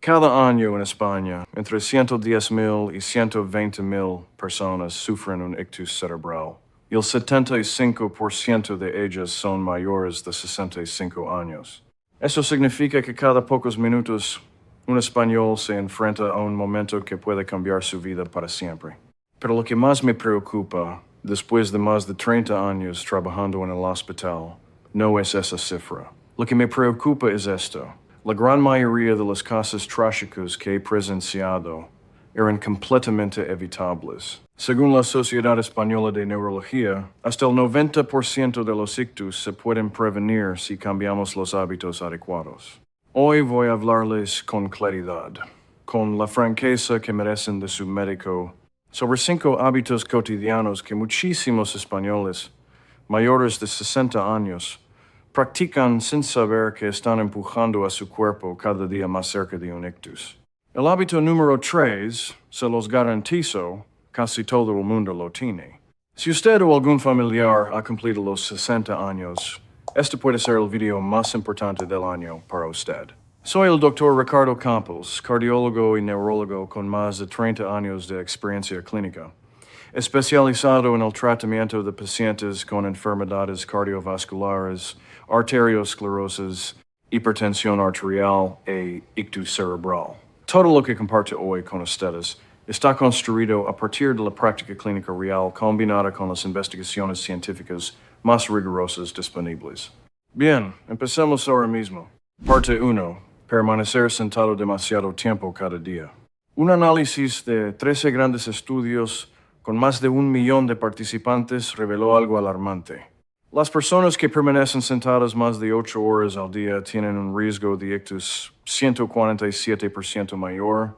Cada año en España, entre 110,000 y 120,000 personas sufren un ictus cerebral, y el 75% de ellas son mayores de 65 años. Eso significa que cada pocos minutos un español se enfrenta a un momento que puede cambiar su vida para siempre. Pero lo que más me preocupa, después de más de 30 años trabajando en el hospital, no es esa cifra. Lo que me preocupa es esto. La gran mayoría de los casos trágicos que he presenciado eran completamente evitables. Según la Sociedad Española de Neurología, hasta el 90% de los ictus se pueden prevenir si cambiamos los hábitos adecuados. Hoy voy a hablarles con claridad, con la franqueza que merecen de su médico, sobre 5 hábitos cotidianos que muchísimos españoles mayores de 60 años practican sin saber que están empujando a su cuerpo cada día más cerca de un ictus. El hábito número 3, se los garantizo, casi todo el mundo lo tiene. Si usted o algún familiar ha cumplido los 60 años, este puede ser el video más importante del año para usted. Soy el Dr. Ricardo Campos, cardiólogo y neurólogo con más de 30 años de experiencia clínica, especializado en el tratamiento de pacientes con enfermedades cardiovasculares, arteriosclerosis, hipertensión arterial e ictus cerebral. Todo lo que comparto hoy con ustedes está construido a partir de la práctica clínica real combinada con las investigaciones científicas más rigurosas disponibles. Bien, empecemos ahora mismo. Parte 1. Permanecer sentado demasiado tiempo cada día. Un análisis de 13 grandes estudios con más de 1 millón de participantes reveló algo alarmante. Las personas que permanecen sentadas más de 8 horas al día tienen un riesgo de ictus 147% mayor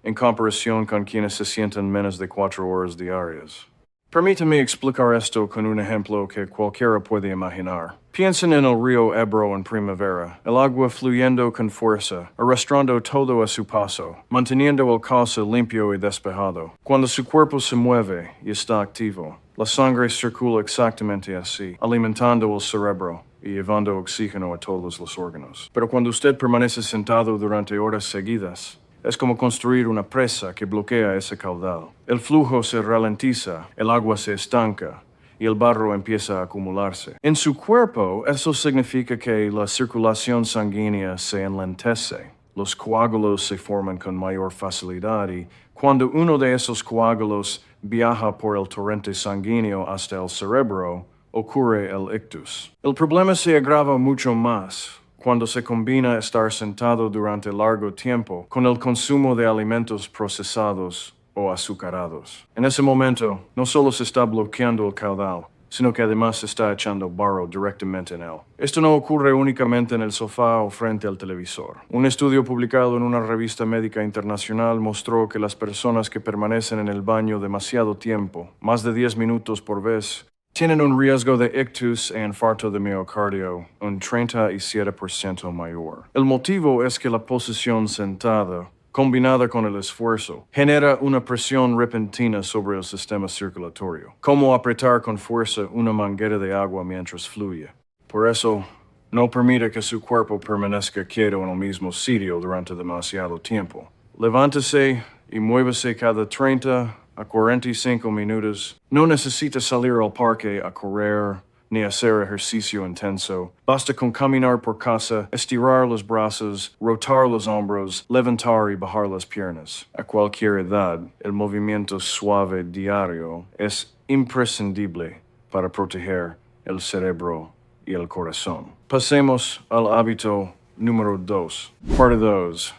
en comparación con quienes se sientan menos de 4 horas diarias. Permítame explicar esto con un ejemplo que cualquiera puede imaginar. Piensen en el río Ebro en primavera, el agua fluyendo con fuerza, arrastrando todo a su paso, manteniendo el cauce limpio y despejado. Cuando su cuerpo se mueve y está activo, la sangre circula exactamente así, alimentando el cerebro y llevando oxígeno a todos los órganos. Pero cuando usted permanece sentado durante horas seguidas, es como construir una presa que bloquea ese caudal. El flujo se ralentiza, el agua se estanca y el barro empieza a acumularse. En su cuerpo, eso significa que la circulación sanguínea se enlentece. Los coágulos se forman con mayor facilidad y cuando uno de esos coágulos viaja por el torrente sanguíneo hasta el cerebro, ocurre el ictus. El problema se agrava mucho más cuando se combina estar sentado durante largo tiempo con el consumo de alimentos procesados o azucarados. En ese momento, no solo se está bloqueando el caudal, sino que además se está echando barro directamente en él. Esto no ocurre únicamente en el sofá o frente al televisor. Un estudio publicado en una revista médica internacional mostró que las personas que permanecen en el baño demasiado tiempo, más de 10 minutos por vez, tienen un riesgo de ictus e infarto de miocardio un 37% mayor. El motivo es que la posición sentada, combinada con el esfuerzo, genera una presión repentina sobre el sistema circulatorio, como apretar con fuerza una manguera de agua mientras fluye. Por eso, no permita que su cuerpo permanezca quieto en el mismo sitio durante demasiado tiempo. Levántese y muévase cada 30 a 45 minutos. No necesita salir al parque a correr ni hacer ejercicio intenso. Basta con caminar por casa, estirar los brazos, rotar los hombros, levantar y bajar las piernas. A cualquier edad, el movimiento suave diario es imprescindible para proteger el cerebro y el corazón. Pasemos al hábito número 2. Parte 2.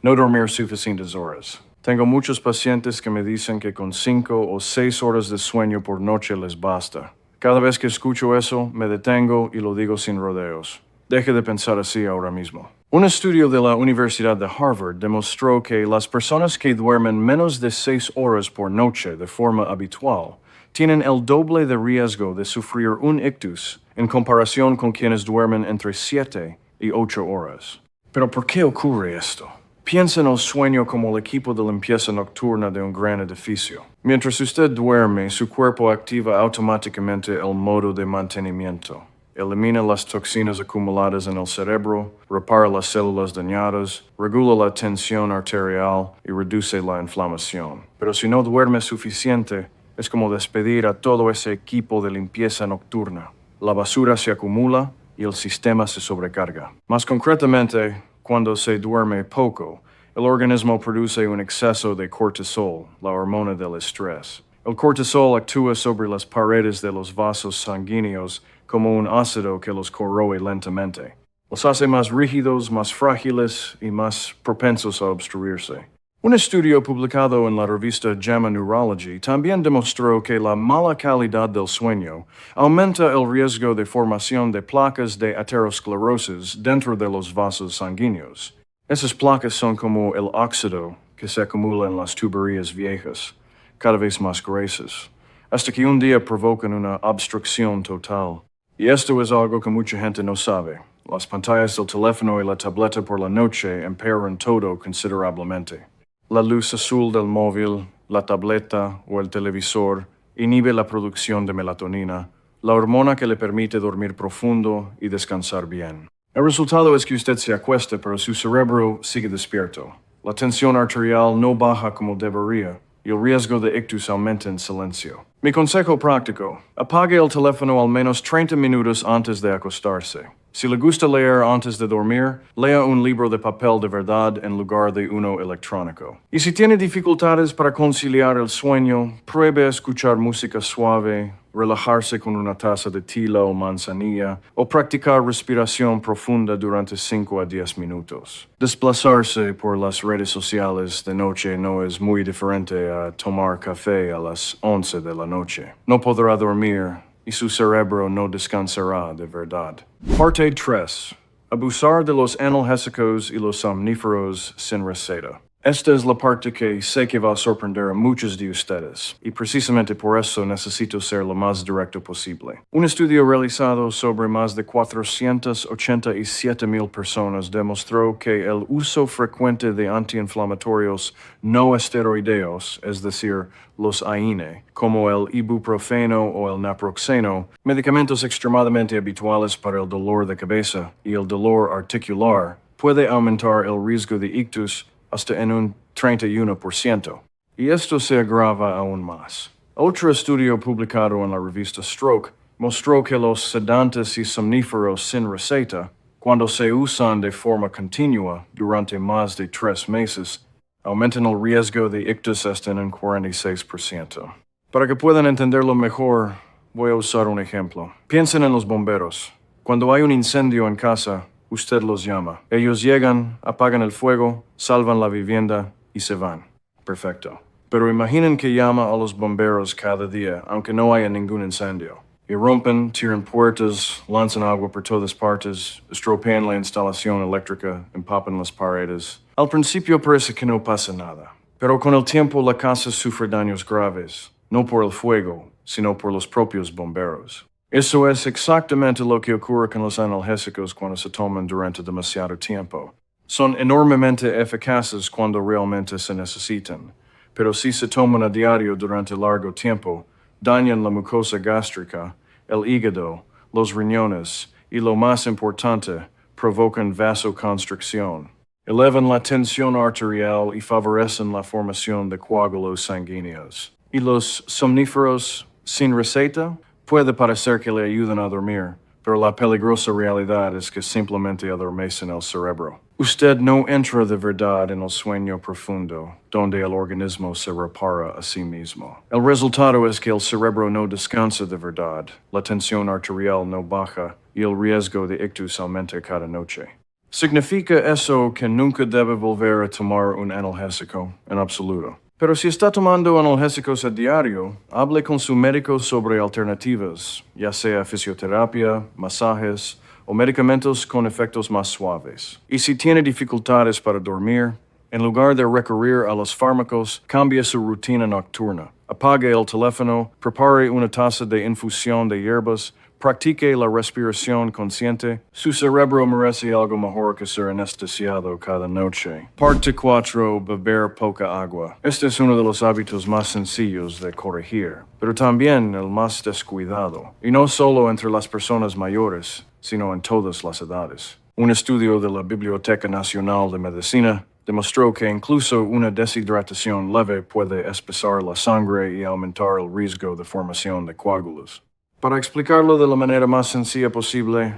No dormir suficientes horas. Tengo muchos pacientes que me dicen que con 5 o 6 horas de sueño por noche les basta. Cada vez que escucho eso, me detengo y lo digo sin rodeos. Deje de pensar así ahora mismo. Un estudio de la Universidad de Harvard demostró que las personas que duermen menos de 6 horas por noche de forma habitual tienen el doble de riesgo de sufrir un ictus en comparación con quienes duermen entre 7 y 8 horas. ¿Pero por qué ocurre esto? Piensa en el sueño como el equipo de limpieza nocturna de un gran edificio. Mientras usted duerme, su cuerpo activa automáticamente el modo de mantenimiento. elimina las toxinas acumuladas en el cerebro, repara las células dañadas, regula la tensión arterial y reduce la inflamación. Pero si no duermes suficiente, es como despedir a todo ese equipo de limpieza nocturna. La basura se acumula y el sistema se sobrecarga. Más concretamente, cuando se duerme poco, el organismo produce un exceso de cortisol, la hormona del estrés. El cortisol actúa sobre las paredes de los vasos sanguíneos como un ácido que los corroe lentamente. Los hace más rígidos, más frágiles y más propensos a obstruirse. Un estudio publicado en la revista JAMA Neurology también demostró que la mala calidad del sueño aumenta el riesgo de formación de placas de aterosclerosis dentro de los vasos sanguíneos. Esas placas son como el óxido que se acumula en las tuberías viejas, cada vez más gruesas, hasta que un día provocan una obstrucción total. Y esto es algo que mucha gente no sabe. Las pantallas del teléfono y la tableta por la noche empeoran todo considerablemente. La luz azul del móvil, la tableta o el televisor inhibe la producción de melatonina, la hormona que le permite dormir profundo y descansar bien. El resultado es que usted se acuesta, pero su cerebro sigue despierto. La tensión arterial no baja como debería y el riesgo de ictus aumenta en silencio. Mi consejo práctico: apague el teléfono al menos 30 minutos antes de acostarse. Si le gusta leer antes de dormir, lea un libro de papel de verdad en lugar de uno electrónico. Y si tiene dificultades para conciliar el sueño, pruebe a escuchar música suave, relajarse con una taza de tila o manzanilla, o practicar respiración profunda durante 5 a 10 minutos. Desplazarse por las redes sociales de noche no es muy diferente a tomar café a las 11 de la noche. No podrá dormir y su cerebro no descansará de verdad. Parte 3. Abusar de los analgésicos y los somníferos sin receta. Esta es la parte que sé que va a sorprender a muchos de ustedes, y precisamente por eso necesito ser lo más directo posible. Un estudio realizado sobre más de 487,000 personas demostró que el uso frecuente de antiinflamatorios no esteroideos, es decir, los AINE, como el ibuprofeno o el naproxeno, medicamentos extremadamente habituales para el dolor de cabeza y el dolor articular, puede aumentar el riesgo de ictus hasta en un 31%. Y esto se agrava aún más. Otro estudio publicado en la revista Stroke mostró que los sedantes y somníferos sin receta, cuando se usan de forma continua durante más de 3 meses, aumentan el riesgo de ictus hasta en un 46%. Para que puedan entenderlo mejor, voy a usar un ejemplo. Piensen en los bomberos. Cuando hay un incendio en casa, usted los llama. Ellos llegan, apagan el fuego, salvan la vivienda y se van. Perfecto. Pero imaginen que llama a los bomberos cada día, aunque no haya ningún incendio. Irrumpen, tiran puertas, lanzan agua por todas partes, estropean la instalación eléctrica, empapan las paredes. Al principio parece que no pasa nada. Pero con el tiempo la casa sufre daños graves, no por el fuego, sino por los propios bomberos. Eso es exactamente lo que ocurre con los analgésicos cuando se toman durante demasiado tiempo. Son enormemente eficaces cuando realmente se necesitan, pero si se toman a diario durante largo tiempo, dañan la mucosa gástrica, el hígado, los riñones y, lo más importante, provocan vasoconstricción. Elevan la tensión arterial y favorecen la formación de coágulos sanguíneos. ¿Y los somníferos sin receta? Puede parecer que le ayudan a dormir, pero la peligrosa realidad es que simplemente adormecen el cerebro. Usted no entra de verdad en el sueño profundo, donde el organismo se repara a sí mismo. El resultado es que el cerebro no descansa de verdad, la tensión arterial no baja y el riesgo de ictus aumenta cada noche. ¿Significa eso que nunca debe volver a tomar un analgésico? En absoluto. Pero si está tomando analgésicos a diario, hable con su médico sobre alternativas, ya sea fisioterapia, masajes o medicamentos con efectos más suaves. Y si tiene dificultades para dormir, en lugar de recurrir a los fármacos, cambie su rutina nocturna. Apague el teléfono, prepare una taza de infusión de hierbas, practique la respiración consciente, su cerebro merece algo mejor que ser anestesiado cada noche. Parte 4. Beber poca agua. Este es uno de los hábitos más sencillos de corregir, pero también el más descuidado, y no solo entre las personas mayores, sino en todas las edades. Un estudio de la Biblioteca Nacional de Medicina demostró que incluso una deshidratación leve puede espesar la sangre y aumentar el riesgo de formación de coágulos. Para explicarlo de la manera más sencilla posible,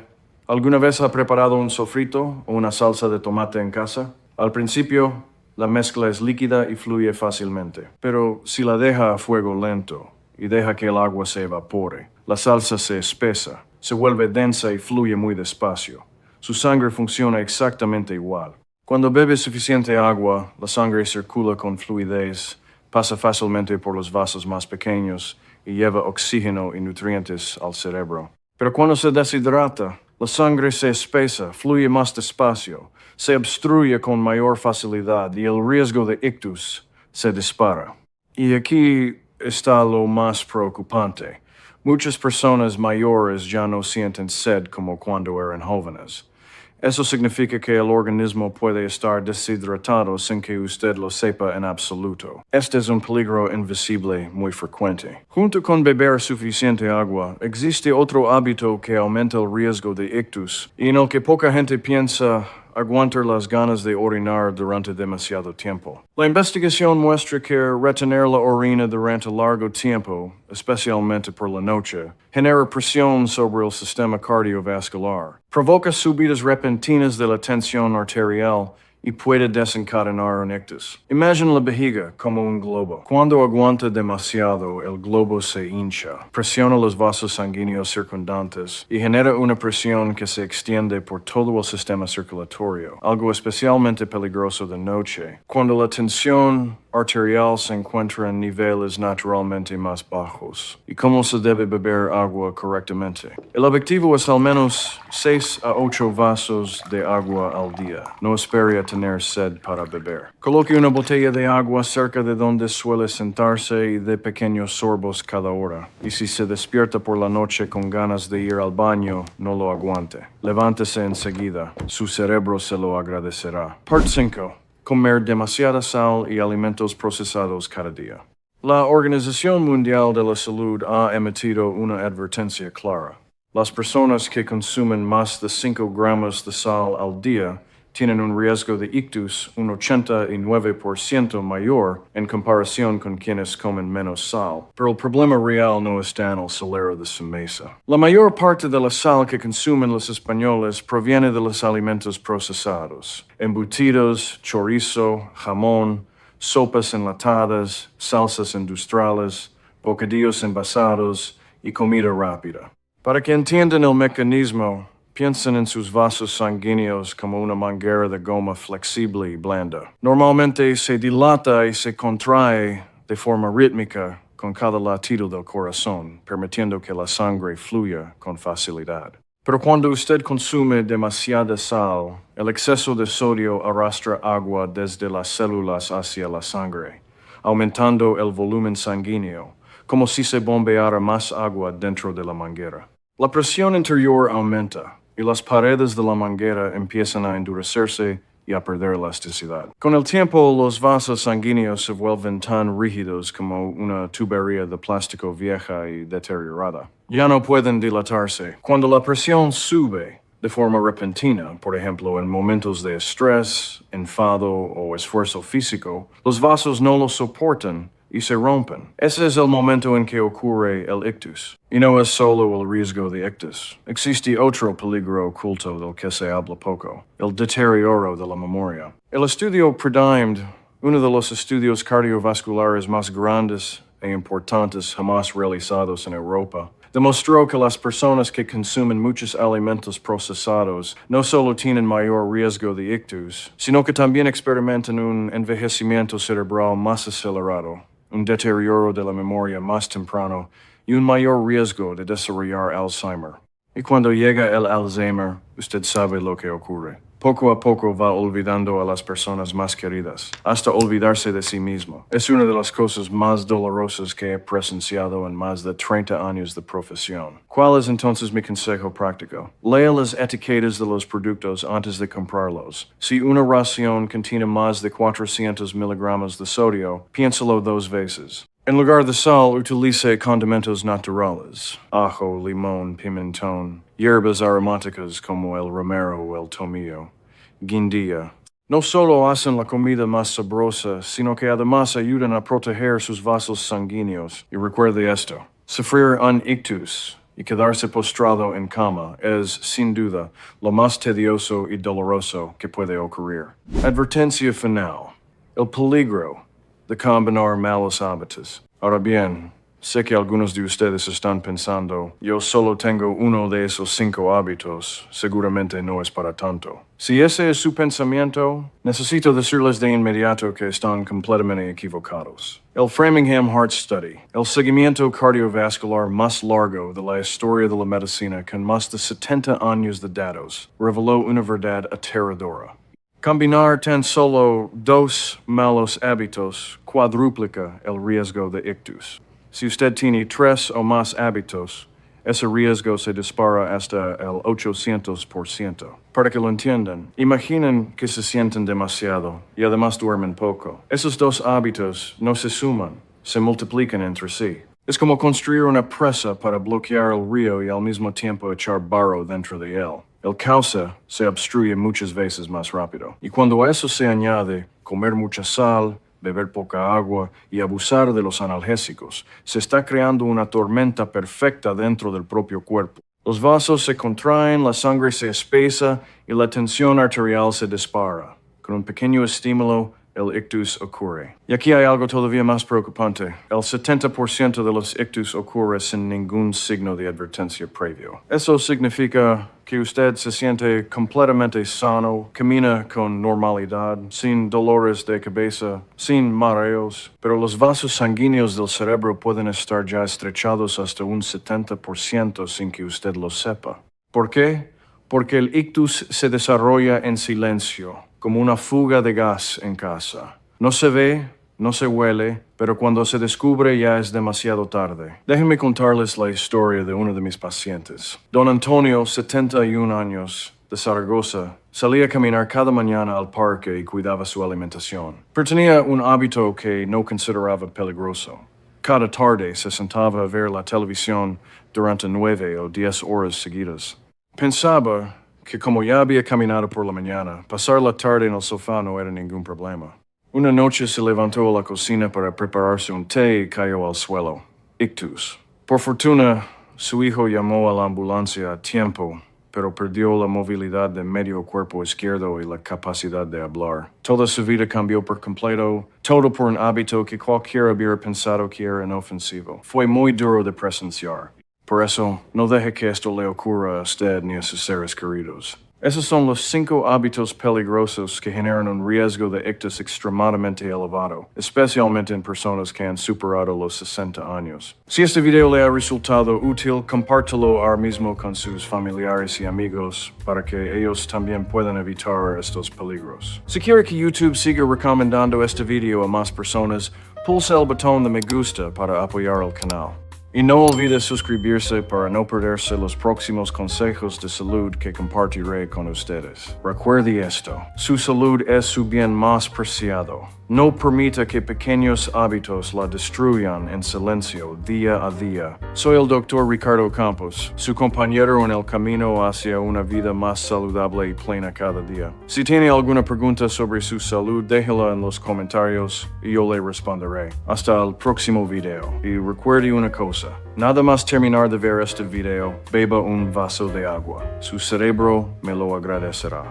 ¿alguna vez ha preparado un sofrito o una salsa de tomate en casa? Al principio, la mezcla es líquida y fluye fácilmente, pero si la deja a fuego lento y deja que el agua se evapore, la salsa se espesa, se vuelve densa y fluye muy despacio. Su sangre funciona exactamente igual. Cuando bebe suficiente agua, la sangre circula con fluidez, pasa fácilmente por los vasos más pequeños y lleva oxígeno y nutrientes al cerebro. Pero cuando se deshidrata, la sangre se espesa, fluye más despacio, se obstruye con mayor facilidad y el riesgo de ictus se dispara. Y aquí está lo más preocupante. Muchas personas mayores ya no sienten sed como cuando eran jóvenes. Eso significa que el organismo puede estar deshidratado sin que usted lo sepa en absoluto. Este es un peligro invisible muy frecuente. Junto con beber suficiente agua, existe otro hábito que aumenta el riesgo de ictus y en el que poca gente piensa aguantar las ganas de orinar durante demasiado tiempo. La investigación muestra que retener la orina durante largo tiempo, especialmente por la noche, genera presión sobre el sistema cardiovascular, provoca subidas repentinas de la tensión arterial y puede desencadenar un ictus. Imagina la vejiga como un globo. Cuando aguanta demasiado, el globo se hincha, presiona los vasos sanguíneos circundantes y genera una presión que se extiende por todo el sistema circulatorio, algo especialmente peligroso de noche, cuando la tensión arterial se encuentra en niveles naturalmente más bajos. ¿Y cómo se debe beber agua correctamente? El objetivo es al menos 6 a 8 vasos de agua al día. No espere a tener sed para beber. Coloque una botella de agua cerca de donde suele sentarse y dé pequeños sorbos cada hora. Y si se despierta por la noche con ganas de ir al baño, no lo aguante. Levántese enseguida. Su cerebro se lo agradecerá. Part 5. Comer demasiada sal y alimentos procesados cada día. La Organización Mundial de la Salud ha emitido una advertencia clara. Las personas que consumen más de 5 gramos de sal al día tienen un riesgo de ictus un 89% mayor en comparación con quienes comen menos sal. Pero el problema real no está en el salero de su mesa. La mayor parte de la sal que consumen los españoles proviene de los alimentos procesados. Embutidos, chorizo, jamón, sopas enlatadas, salsas industriales, bocadillos envasados y comida rápida. Para que entiendan el mecanismo, piensen en sus vasos sanguíneos como una manguera de goma flexible y blanda. Normalmente se dilata y se contrae de forma rítmica con cada latido del corazón, permitiendo que la sangre fluya con facilidad. Pero cuando usted consume demasiada sal, el exceso de sodio arrastra agua desde las células hacia la sangre, aumentando el volumen sanguíneo, como si se bombeara más agua dentro de la manguera. La presión interior aumenta y las paredes de la manguera empiezan a endurecerse y a perder elasticidad. Con el tiempo, los vasos sanguíneos se vuelven tan rígidos como una tubería de plástico vieja y deteriorada. Ya no pueden dilatarse. Cuando la presión sube de forma repentina, por ejemplo, en momentos de estrés, enfado o esfuerzo físico, los vasos no lo soportan y se rompen. Ese es el momento en que ocurre el ictus. Y no es solo el riesgo de ictus. Existe otro peligro oculto del que se habla poco, el deterioro de la memoria. El estudio PREDIMED, uno de los estudios cardiovasculares más grandes e importantes jamás realizados en Europa, demostró que las personas que consumen muchos alimentos procesados no solo tienen mayor riesgo de ictus, sino que también experimentan un envejecimiento cerebral más acelerado, un deterioro de la memoria más temprano y un mayor riesgo de desarrollar Alzheimer. Y cuando llega el Alzheimer, usted sabe lo que ocurre. Poco a poco va olvidando a las personas más queridas, hasta olvidarse de sí mismo. Es una de las cosas más dolorosas que he presenciado en más de 30 años de profesión. ¿Cuál es entonces mi consejo práctico? Lea las etiquetas de los productos antes de comprarlos. Si una ración contiene más de 400 miligramos de sodio, piénsalo 2 veces. En lugar de sal, utilice condimentos naturales, ajo, limón, pimentón, hierbas aromáticas como el romero o el tomillo, guindilla. No solo hacen la comida más sabrosa, sino que además ayudan a proteger sus vasos sanguíneos. Y recuerde esto, sufrir un ictus y quedarse postrado en cama es, sin duda, lo más tedioso y doloroso que puede ocurrir. Advertencia final. El peligro de combinar malos hábitos. Ahora bien, sé que algunos de ustedes están pensando, yo solo tengo uno de esos 5 hábitos, seguramente no es para tanto. Si ese es su pensamiento, necesito decirles de inmediato que están completamente equivocados. El Framingham Heart Study, el seguimiento cardiovascular más largo de la historia de la medicina con más de 70 años de datos, reveló una verdad aterradora. Combinar tan solo 2 malos hábitos cuadruplica el riesgo de ictus. Si usted tiene 3 o más hábitos, ese riesgo se dispara hasta el 800%. Para que lo entiendan, imaginen que se sienten demasiado y además duermen poco. Esos 2 hábitos no se suman, se multiplican entre sí. Es como construir una presa para bloquear el río y al mismo tiempo echar barro dentro de él. El cauce se obstruye muchas veces más rápido. Y cuando a eso se añade comer mucha sal, beber poca agua y abusar de los analgésicos, se está creando una tormenta perfecta dentro del propio cuerpo. Los vasos se contraen, la sangre se espesa y la tensión arterial se dispara. Con un pequeño estímulo, el ictus ocurre. Y aquí hay algo todavía más preocupante. El 70% de los ictus ocurre sin ningún signo de advertencia previo. Eso significa que usted se siente completamente sano, camina con normalidad, sin dolores de cabeza, sin mareos, pero los vasos sanguíneos del cerebro pueden estar ya estrechados hasta un 70% sin que usted lo sepa. ¿Por qué? Porque el ictus se desarrolla en silencio, como una fuga de gas en casa. No se ve, no se huele, pero cuando se descubre ya es demasiado tarde. Déjenme contarles la historia de uno de mis pacientes. Don Antonio, 71 años, de Zaragoza, salía a caminar cada mañana al parque y cuidaba su alimentación. Pero tenía un hábito que no consideraba peligroso. Cada tarde se sentaba a ver la televisión durante 9 o 10 horas seguidas. Pensaba que como ya había caminado por la mañana, pasar la tarde en el sofá no era ningún problema. Una noche se levantó a la cocina para prepararse un té y cayó al suelo. Ictus. Por fortuna, su hijo llamó a la ambulancia a tiempo, pero perdió la movilidad de medio cuerpo izquierdo y la capacidad de hablar. Toda su vida cambió por completo, todo por un hábito que cualquiera hubiera pensado que era inofensivo. Fue muy duro de presenciar. Por eso, no deje que esto le ocurra a usted ni a sus seres queridos. Esos son los 5 hábitos peligrosos que generan un riesgo de ictus extremadamente elevado, especialmente en personas que han superado los 60 años. Si este video le ha resultado útil, compártelo ahora mismo con sus familiares y amigos para que ellos también puedan evitar estos peligros. Si quiere que YouTube siga recomendando este video a más personas, pulsa el botón de me gusta para apoyar el canal. Y no olvide suscribirse para no perderse los próximos consejos de salud que compartiré con ustedes. Recuerde esto, su salud es su bien más preciado. No permita que pequeños hábitos la destruyan en silencio día a día. Soy el Dr. Ricardo Campos, su compañero en el camino hacia una vida más saludable y plena cada día. Si tiene alguna pregunta sobre su salud, déjela en los comentarios y yo le responderé. Hasta el próximo video. Y recuerde una cosa, nada más terminar de ver este video, beba un vaso de agua. Su cerebro me lo agradecerá.